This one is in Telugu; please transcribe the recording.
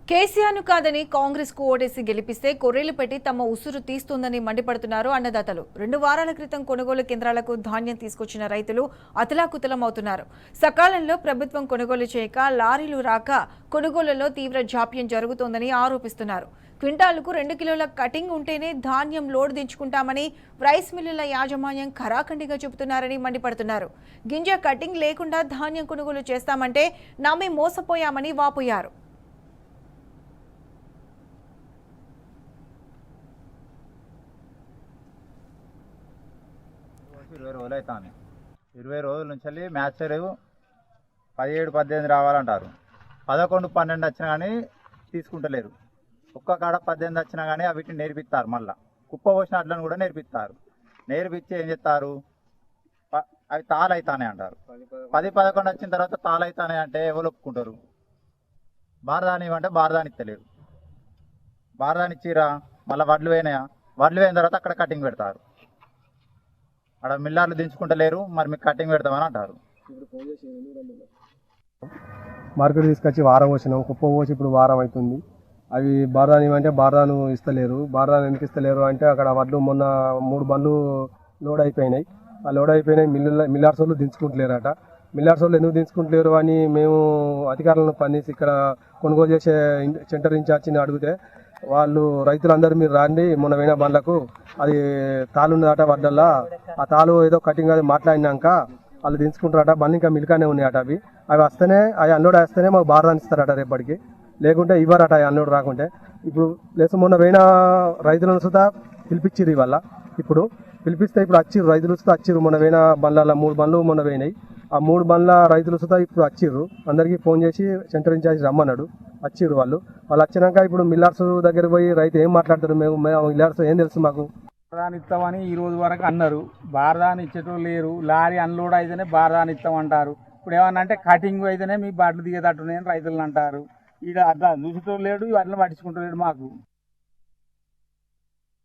కేసీఆర్ను కాదని కాంగ్రెస్ కు ఓటేసి గెలిపిస్తే కొర్రీలు పెట్టి తమ ఉసురు తీస్తుందని మండిపడుతున్నారు అన్నదాతలు. 2 వారాల క్రితం కొనుగోలు కేంద్రాలకు ధాన్యం తీసుకొచ్చిన రైతులు అతలాకుతలమవుతున్నారు. సకాలంలో ప్రభుత్వం కొనుగోలు చేయక లారీలు రాక కొనుగోలులో తీవ్ర జాప్యం జరుగుతోందని ఆరోపిస్తున్నారు. క్వింటాలకు 2 కిలోల కటింగ్ ఉంటేనే ధాన్యం లోడ్ దించుకుంటామని రైస్ మిల్లుల యాజమాన్యం ఖరాఖండిగా చెబుతున్నారని మండిపడుతున్నారు. గింజ కటింగ్ లేకుండా ధాన్యం కొనుగోలు చేస్తామంటే నమ్మి మోసపోయామని వాపోయారు. 20 రోజులు అవుతుంది. 20 రోజుల నుంచి మ్యాచ్ 17-18 రావాలంటారు. 11-12 వచ్చినా కానీ తీసుకుంటలేరు. ఒక్క కాడ 18 వచ్చినా కానీ వీటిని నేర్పిస్తారు. మళ్ళీ కుప్ప పోసిన అట్లను కూడా నేర్పిస్తారు. నేర్పించి ఏం చేస్తారు, అవి తాళైతానే అంటారు. 10-11 వచ్చిన తర్వాత తాళైతానే అంటే ఎవరు ఒప్పుకుంటారు? బారదాని అంటే బారదాని ఇస్తలేరు. బారదాని ఇచ్చిరా, మళ్ళీ వడ్లు పోయినాయా, వడ్లు పోయిన తర్వాత అక్కడ కటింగ్ పెడతారు. అక్కడ మిల్లార్లు దించుకుంటలేరు, మరి మీకు కటింగ్ పెడతామని అంటారు. మార్కెట్ తీసుకొచ్చి వారం వచ్చినాం, కుప్ప పోసి ఇప్పుడు వారం అవుతుంది. అవి బారదాని అంటే బారదాను ఇస్తలేరు. బారదాను ఎందుకు ఇస్తలేరు అంటే అక్కడ వడ్లు మొన్న 3 బండ్లు లోడ్ అయిపోయినాయి. ఆ లోడ్ అయిపోయినాయి, మిల్లార్స్ వాళ్ళు దించుకుంటలేరట. మిల్లార్స్ వాళ్ళు ఎందుకు దించుకుంటలేరు అని మేము అధికారులను పనిచేసి ఇక్కడ కొనుగోలు చేసే సెంటర్ ఇన్ఛార్జిని అడిగితే వాళ్ళు రైతులందరూ మీరు రండి, మొన్న పోయిన బండ్లకు అది తాళ్ళు ఉన్నదట వడ్డల్లా, ఆ తాళ్ళు ఏదో కటింగ్ అది మాట్లాడినాక వాళ్ళు దించుకుంటారట. బండ్లు ఇంకా మిల్కానే ఉన్నాయట. అవి వస్తేనే, అవి అన్లోడ్ వేస్తేనే మాకు బారదాని ఇస్తారట రేపటికి, లేకుంటే ఇవ్వరట అన్లోడ్ రాకుంటే. ఇప్పుడు ప్లస్ మొన్న పోయిన రైతులను సుతా పిలిపించిర్రు ఇవాళ. ఇప్పుడు పిలిపిస్తే ఇప్పుడు వచ్చిర్రు రైతులు సుతా వచ్చిర్రు. మొన్న పోయిన బండ్ల 3 బండ్లు మొన్న పోయినాయి. ఆ 3 బండ్ల రైతులు సుతా ఇప్పుడు వచ్చిర్రు. అందరికీ ఫోన్ చేసి సెంటర్ ఇన్ఛార్జ్ రమ్మన్నాడు. వచ్చిర్రు వాళ్ళు వచ్చినాక ఇప్పుడు మిల్లార్స్ దగ్గర పోయి రైతు ఏం మాట్లాడతారు, మేము మిల్లార్స్ ఏం తెలుసు మాకు. బారదాని ఇస్తామని ఈ రోజు వరకు అన్నారు. బారదాని ఇచ్చేటోళ్ళు లేరు. లారీ అన్లోడ్ అయితేనే బారదాని ఇస్తామంటారు. ఇప్పుడు ఏమన్నా అంటే కటింగ్ అయితేనే మీ బాటలు దిగేటట్టున్నాయని రైతులను అంటారు. ఇక అట్లా చూసేటోళ్ళు లేడు, అట్లా పట్టించుకుంటలేడు మాకు.